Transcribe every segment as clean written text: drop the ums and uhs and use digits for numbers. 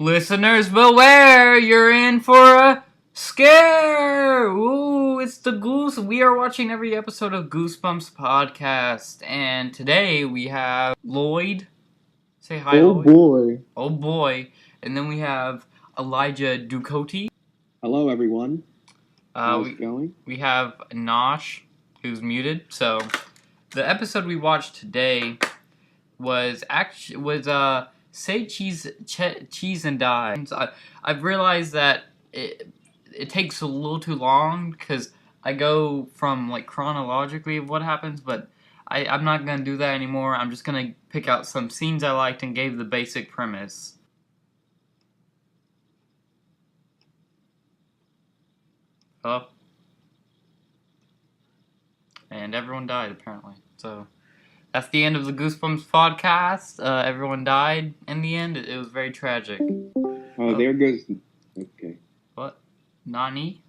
Listeners, beware! You're in for a scare! Ooh, it's the Goose. We are watching every episode of Goosebumps podcast, and today we have Lloyd. Say hi, Lloyd. Boy. Oh boy! And then we have Elijah Ducote. Hello, everyone. How's it going? We have Nosh, who's muted. So, the episode we watched today was Say Cheese and Die. I've realized that it takes a little too long because I go from like chronologically of what happens, but I'm not gonna do that anymore. I'm just gonna pick out some scenes I liked and gave the basic premise. Hello? And everyone died apparently. So that's the end of the Goosebumps podcast. Everyone died in the end. It was very tragic. Oh, there goes... Okay. What? Nani?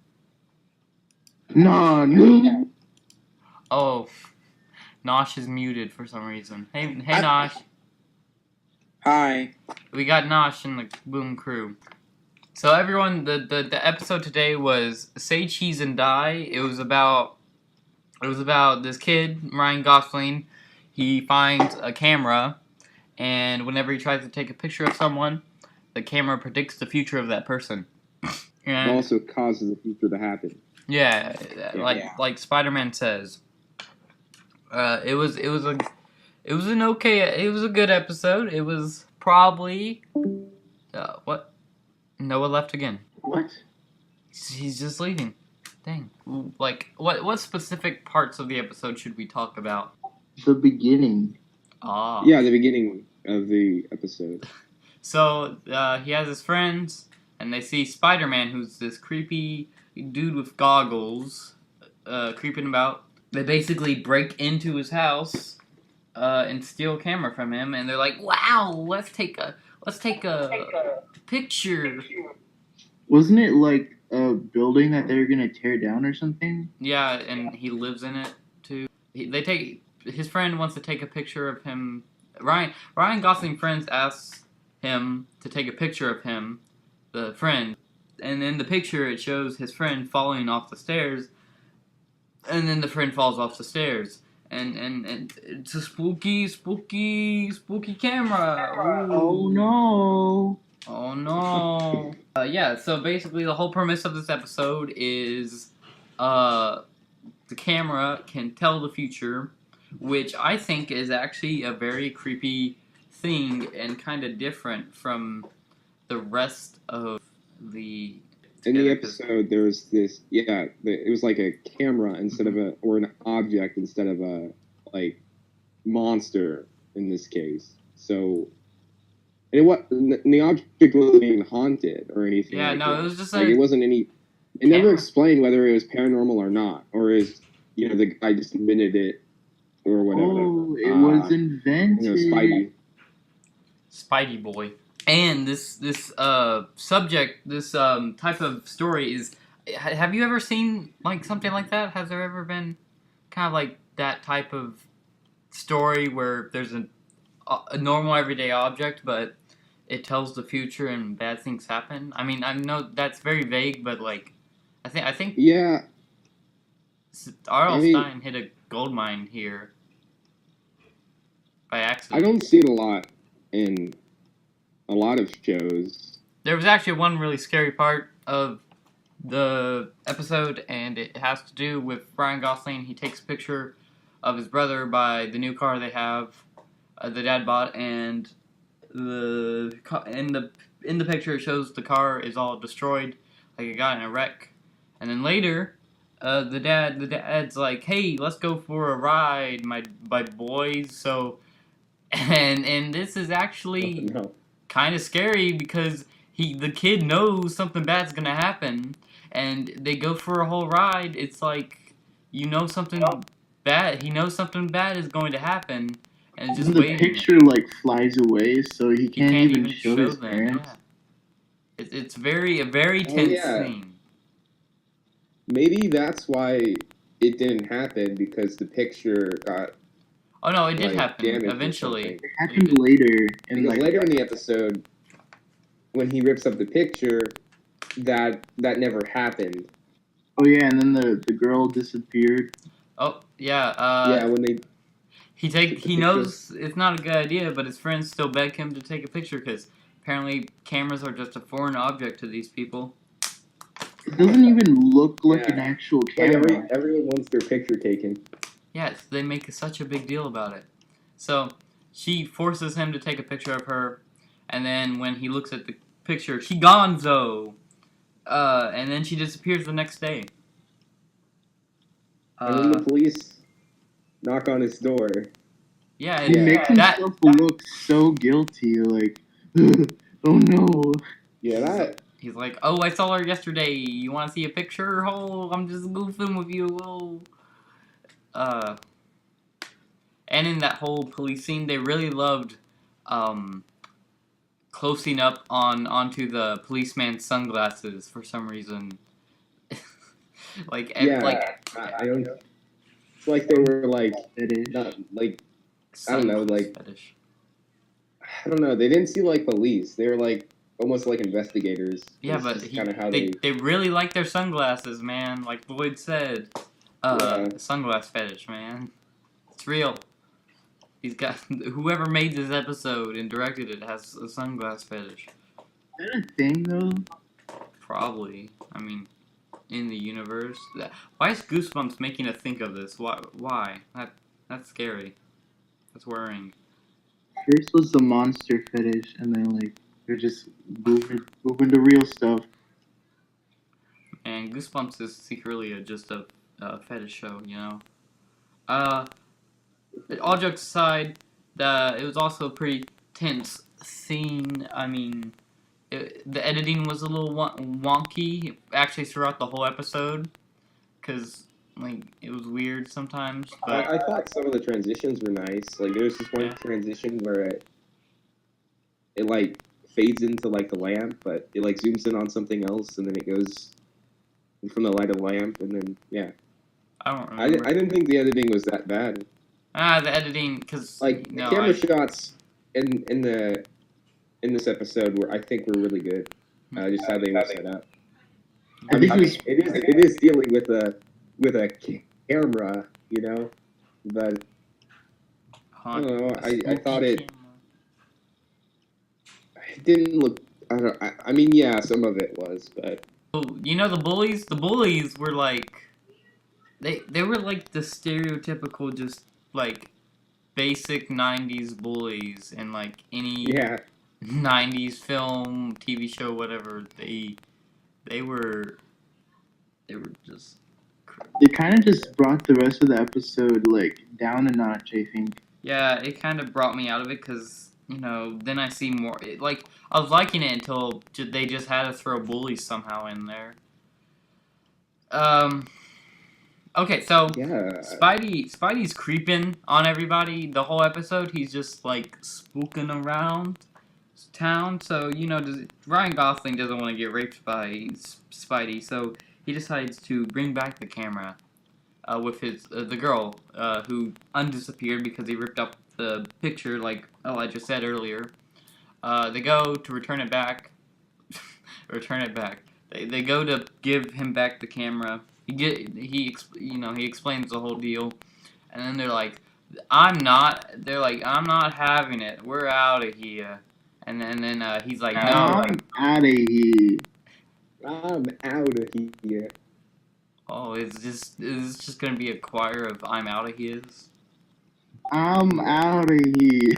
Nani? Oh, Nosh is muted for some reason. Hey, Nosh. Hi. We got Nosh in the Boom crew. So everyone, the episode today was Say Cheese and Die. It was about this kid, Ryan Gosling. He finds a camera, and whenever he tries to take a picture of someone, the camera predicts the future of that person. And it also causes the future to happen. Yeah, like Spider-Man says. It was a good episode. It was probably what? Noah left again. What? He's just leaving. Dang. Like what specific parts of the episode should we talk about? The beginning. Ah. Yeah, the beginning of the episode. So he has his friends, and they see Spider-Man, who's this creepy dude with goggles, creeping about. They basically break into his house and steal a camera from him, and they're like, "Wow, let's take a picture." Wasn't it like a building that they were gonna tear down or something? Yeah, and he lives in it too. His friend wants to take a picture of him. Ryan Gosling friends asks him to take a picture of him, the friend, and in the picture it shows his friend falling off the stairs, and then the friend falls off the stairs, and it's a spooky camera. Ooh. Oh no. Yeah, so basically the whole premise of this episode is the camera can tell the future, which I think is actually a very creepy thing and kind of different from the rest of the... In the episode, there was this, it was like a camera instead of or an object instead of a, like, monster in this case. So... And the object wasn't being haunted or anything. Yeah, like no, that. It was just like it wasn't any. It never explained whether it was paranormal or not, or is the guy just invented it or whatever. Oh, it was invented. Spidey boy. And this subject, this type of story is. Have you ever seen like something like that? Has there ever been kind of like that type of story where there's a normal everyday object, but it tells the future and bad things happen? I mean, I know that's very vague, but like, I think. Yeah. R.L. Stein hit a gold mine here by accident. I don't see it a lot in a lot of shows. There was actually one really scary part of the episode, and it has to do with Ryan Gosling. He takes a picture of his brother by the new car they have. The dad bought, and in the picture it shows the car is all destroyed, like it got in a wreck. And then later, the dad's like, "Hey, let's go for a ride, my boys." So, and this is actually kind of scary because the kid knows something bad's gonna happen, and they go for a whole ride. It's like something bad. He knows something bad is going to happen. And just the picture like flies away, so he can't even show his them. parents. Yeah. It's a very tense scene. Maybe that's why it didn't happen, because the picture got. Oh no, it did happen eventually. It happened later. Later in the episode, when he rips up the picture, that never happened. Oh yeah, and then the girl disappeared. Oh yeah. Yeah, when they He picture. knows it's not a good idea, but his friends still beg him to take a picture because apparently cameras are just a foreign object to these people. It doesn't even look like Yeah. an actual like camera. everyone wants their picture taken. Yes, they make such a big deal about it. So she forces him to take a picture of her, and then when he looks at the picture, she gonzo. And then she disappears the next day. And then the police knock on his door. Yeah, He makes himself look so guilty, like, oh no. Yeah, that. He's like, oh, I saw her yesterday. You want to see a picture? Oh, I'm just goofing with you. Oh. And in that whole police scene, they really loved closing up onto the policeman's sunglasses for some reason. like, Yeah, like I don't. It's like they were like Fetish. not like I don't know, sunglass like fetish. I don't know. They didn't seem like police. They were like almost like investigators. Yeah, It's but just kind of how they. they really like their sunglasses, man. Like Lloyd said, Yeah. sunglass fetish, man. It's real. He's got whoever made this episode and directed it has a sunglass fetish. Is that a thing though? Probably. I mean, in the universe. Why is Goosebumps making us think of this? Why? That's scary. That's worrying. First was the monster fetish, and then like they're just moving to real stuff. And Goosebumps is secretly just a fetish show, you know. All jokes aside, it was also a pretty tense scene. I mean, the editing was a little wonky, actually, throughout the whole episode, because like it was weird sometimes. But I thought some of the transitions were nice. Like there was this one transition where it like fades into like the lamp, but it like zooms in on something else, and then it goes from the light of the lamp, and then yeah. I don't remember. I didn't think the editing was that bad. The editing, because Like the camera shots in this episode I think were really good. Just how they were set up. I think it is dealing with a camera, you know, but I don't know. I thought it didn't look. I don't. I mean, yeah, some of it was, but You know the bullies? The bullies were like they were like the stereotypical just like basic 90s bullies in like any yeah, 90s film, TV show, whatever. They were just They kind of just brought the rest of the episode like down a notch, I think. yeah, it kind of brought me out of it because, you know, then I see more. Like, I was liking it until they just had to throw bullies somehow in there. Okay, so yeah. Spidey's creeping on everybody the whole episode. He's just like spooking around town. So you know, Ryan Gosling doesn't want to get raped by Spidey, so he decides to bring back the camera with the girl who undisappeared because he ripped up the picture, like Elijah said earlier. They go to return it back. Return it back. They go to give him back the camera. He explains the whole deal, and then they're like, I'm not having it. We're out of here. And then he's like, no. I'm out of here. I'm out of here. Oh, is this just gonna be a choir of I'm out of here's? I'm out of here.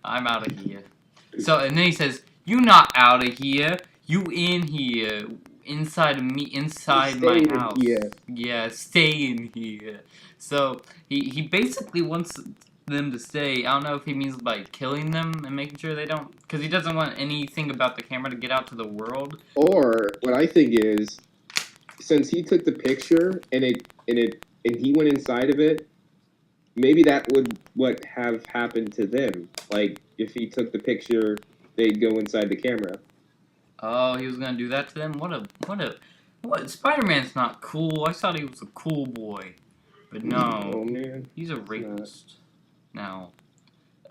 I'm out of here. So, and then he says, you not out of here. You in here. Inside of me, inside my house. Here. Yeah, stay in here. So, he basically wants them to stay. I don't know if he means by killing them and making sure they don't, because he doesn't want anything about the camera to get out to the world. Or what I think is, since he took the picture and he went inside of it, maybe that would have happened to them. Like if he took the picture, they'd go inside the camera. Oh, he was gonna do that to them? What? Spider-Man's not cool. I thought he was a cool boy. But no. Oh man. He's a rapist. Now.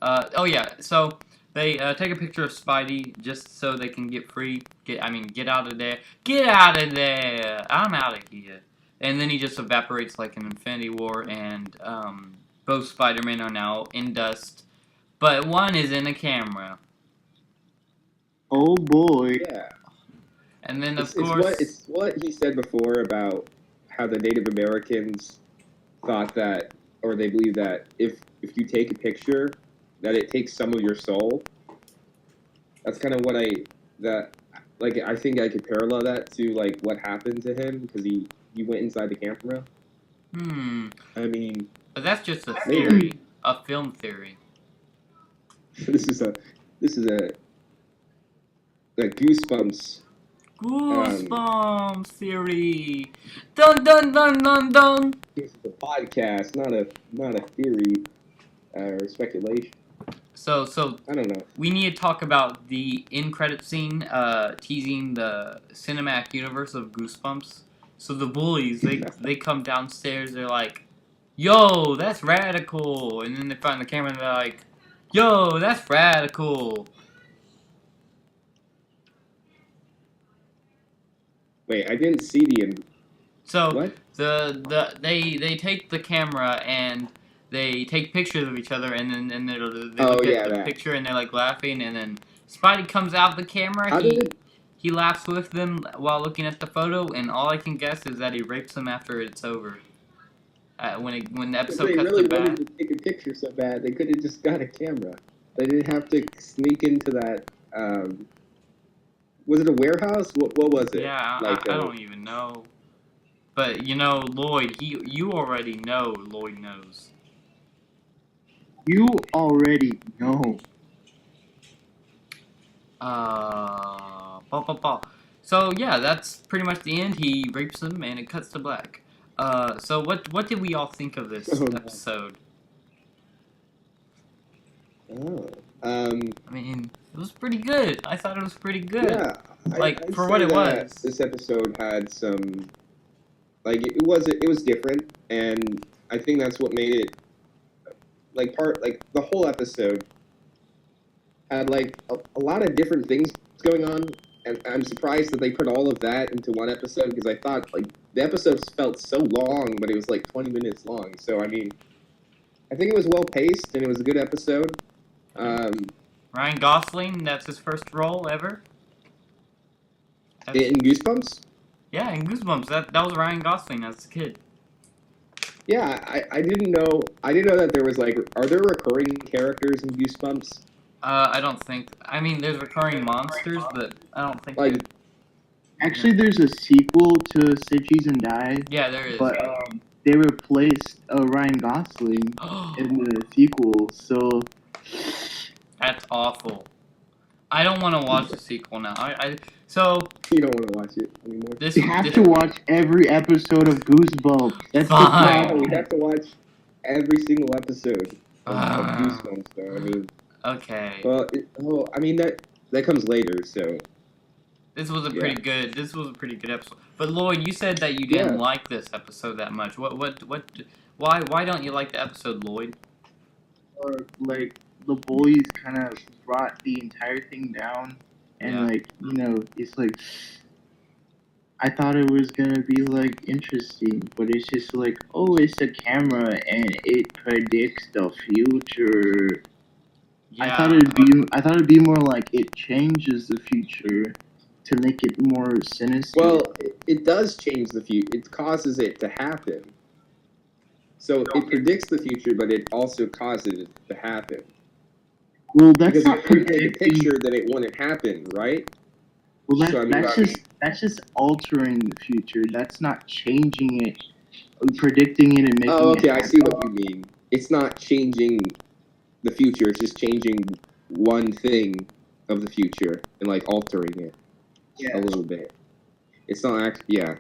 Oh yeah, so They take a picture of Spidey just so they can get free. Get out of there. Get out of there. I'm out of here. And then he just evaporates like an Infinity War, and both Spider-Men are now in dust, but one is in a camera. Oh boy. Yeah. And then of It's course, it's what he said before about how the Native Americans thought that, or they believe that if you take a picture, that it takes some of your soul. That's kind of what I think I could parallel that to like what happened to him because he went inside the camera. I mean, but that's just a theory, a film theory. this is a Goosebumps. Goosebumps theory. Dun dun dun dun dun. This is a podcast, not a theory or speculation. So I don't know. we need to talk about the end credit scene, teasing the cinematic universe of Goosebumps. So the bullies, they come downstairs. They're like, "Yo, that's radical," and then they find the camera and they're like, "Yo, that's radical." Wait, I didn't see the end. So What? they take the camera and they take pictures of each other, and then they Oh, look yeah, at the that. picture and they're like laughing, and then Spidey comes out of the camera. How did it? He laughs with them while looking at the photo, and all I can guess is that he rapes them after it's over. When the If episode they cuts really to back. wanted to take a picture so bad, they could have just got a camera. They didn't have to sneak into that. Was it a warehouse? What was it? Yeah, I don't even know. But you know, Lloyd, you already know. Lloyd knows. You already know. So yeah, that's pretty much the end. He rapes them, and it cuts to black. So what did we all think of this episode? Oh. I mean, it was pretty good. I thought it was pretty good. Yeah. I'd for say what it that was. this episode had some. Like it was different, and I think that's what made it. The whole episode had like a lot of different things going on, and I'm surprised that they put all of that into one episode because I thought like the episodes felt so long, but it was like 20 minutes long. So I mean, I think it was well paced and it was a good episode. Ryan Gosling, that's his first role ever. In Goosebumps? Yeah, in Goosebumps, that was Ryan Gosling as a kid. Yeah, I didn't know that there was like, are there recurring characters in Goosebumps? I don't think. I mean, there's recurring monsters, but I don't think. Like, Actually, there's a sequel to Sit Cheese and Die, yeah, there is. but they replaced Ryan Gosling in the sequel, so That's awful. I don't want to watch the sequel now. So you don't want to watch it anymore. this you have to watch every episode of Goosebumps. That's the Fine. problem. We have to watch every single episode of Goosebumps, though. I mean, Okay. well, I mean that comes later, so. This was a pretty good. This was a pretty good episode. But Lloyd, you said that you didn't like this episode that much. Why don't you like the episode, Lloyd? Or like the bullies kind of brought the entire thing down, and it's like I thought it was gonna be like interesting, but it's just like, oh, it's a camera and it predicts the future. Yeah. I thought it'd be more like it changes the future to make it more sinister. Well, it does change the future. It causes it to happen. So it predicts the future, but it also causes it to happen. well, that's Because not if you take a predicting. picture, then it wouldn't happen, right? Well, So, I mean, that's just altering the future. That's not changing it, predicting it, and making. Oh, okay, it I see what you mean. It's not changing the future. It's just changing one thing of the future and like altering it a little bit. It's not yeah.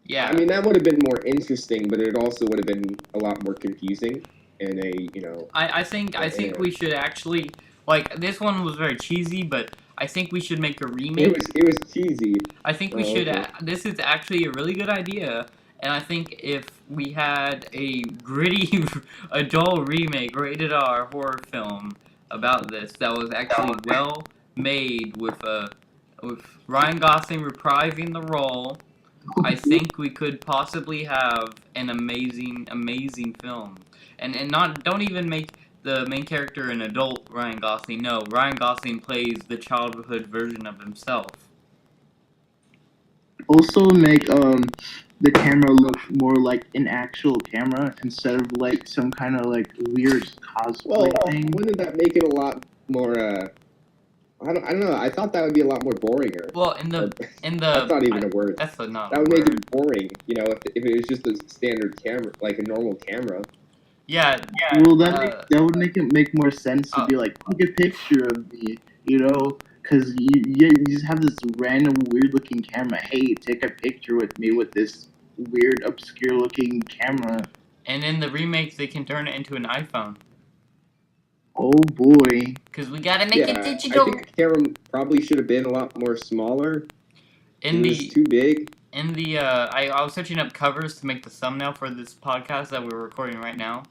Yeah. I mean, that would have been more interesting, but it also would have been a lot more confusing. And I think we should actually, like, this one was very cheesy, but I think we should make a remake. it was cheesy. I think we Oh, should. okay. This is actually a really good idea, and I think if we had a gritty adult remake, rated R horror film about this that was actually well made with Ryan Gosling reprising the role, I think we could possibly have an amazing film. And not don't even make the main character an adult Ryan Gosling. No, Ryan Gosling plays the childhood version of himself. Also make the camera look more like an actual camera instead of like some kind of like weird cosplay thing. Wouldn't that make it a lot more? I don't know. I thought that would be a lot more boringer. Well, That's not even a word. That's not. That would make it boring. You know, if it was just a standard camera, like a normal camera. Yeah. Well, that would make it make more sense to be like, take a picture of me, you know, because you just have this random weird looking camera. Hey, take a picture with me with this weird obscure looking camera. And in the remakes, they can turn it into an iPhone. Oh boy! Because we gotta make it digital. I think the camera probably should have been a lot more smaller. It was too big. In the I was searching up covers to make the thumbnail for this podcast that we're recording right now.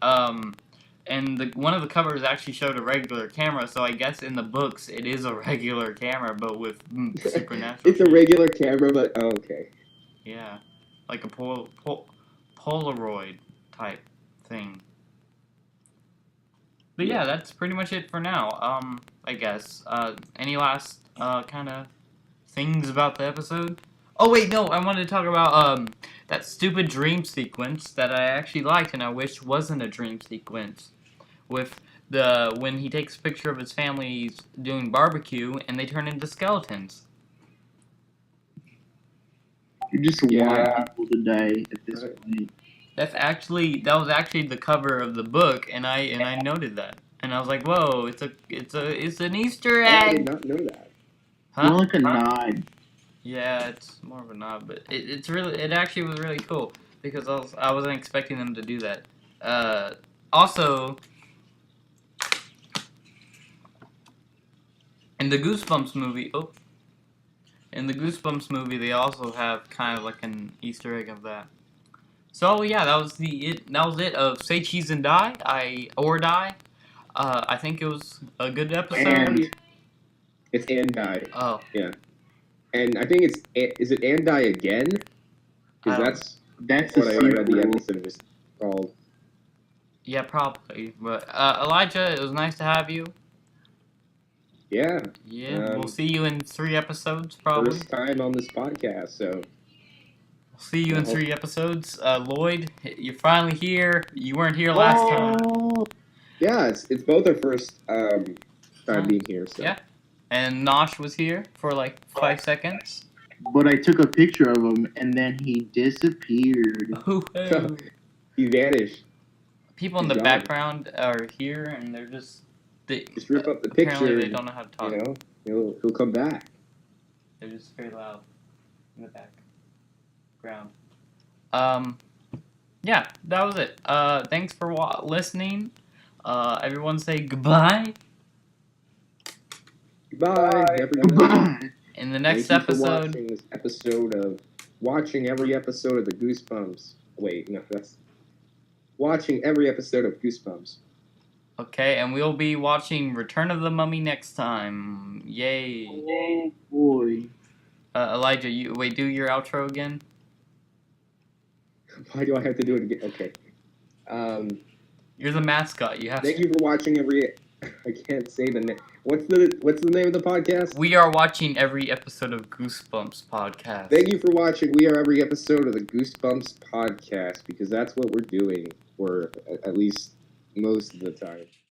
And one of the covers actually showed a regular camera, so I guess in the books it is a regular camera, but with supernatural. It's a regular camera, but okay. Yeah, like a Polaroid type thing. But yeah, that's pretty much it for now. I guess. Any last kind of things about the episode? Oh wait, no, I wanted to talk about that stupid dream sequence that I actually liked and I wish wasn't a dream sequence. With when he takes a picture of his family doing barbecue and they turn into skeletons. You just want people to die at this point. That was actually the cover of the book, and I noted that, and I was like, whoa, it's an Easter egg. I did not know that. Huh? More like a nod. Yeah, it's more of a nod, but it actually was really cool because I wasn't expecting them to do that. Also, in the Goosebumps movie, they also have kind of like an Easter egg of that. So yeah, that was it of Say Cheese and Die. I think it was a good episode. It's and die. Oh yeah, and I think is it and die again? Because that's what I read the episode was called. Yeah, probably. But Elijah, it was nice to have you. Yeah. Yeah, we'll see you in 3 episodes, probably. First time on this podcast, so. We'll see you in 3 episodes. Lloyd, you're finally here. You weren't here last time. Yeah, it's both our first time being here, so. Yeah. And Nosh was here for like 5 seconds. But I took a picture of him, and then he disappeared. He vanished. People in the background are here, and they're just rip up the picture. Apparently, they don't know how to talk. You know, he'll come back. They're just very loud in the background. Yeah, that was it. Thanks for listening. Everyone say goodbye. Goodbye, everyone. In the next Thank you for episode. watching this episode of watching every episode of the Goosebumps. Wait, no, that's watching every episode of Goosebumps. Okay, and we'll be watching Return of the Mummy next time. Yay! Oh boy! Elijah, do your outro again. Why do I have to do it again? Okay. You're the mascot. You have. Thank you for watching every. I can't say the name. What's the name of the podcast? We are watching every episode of Goosebumps podcast. Thank you for watching. We are every episode of the Goosebumps podcast because that's what we're doing, or at least most of the time.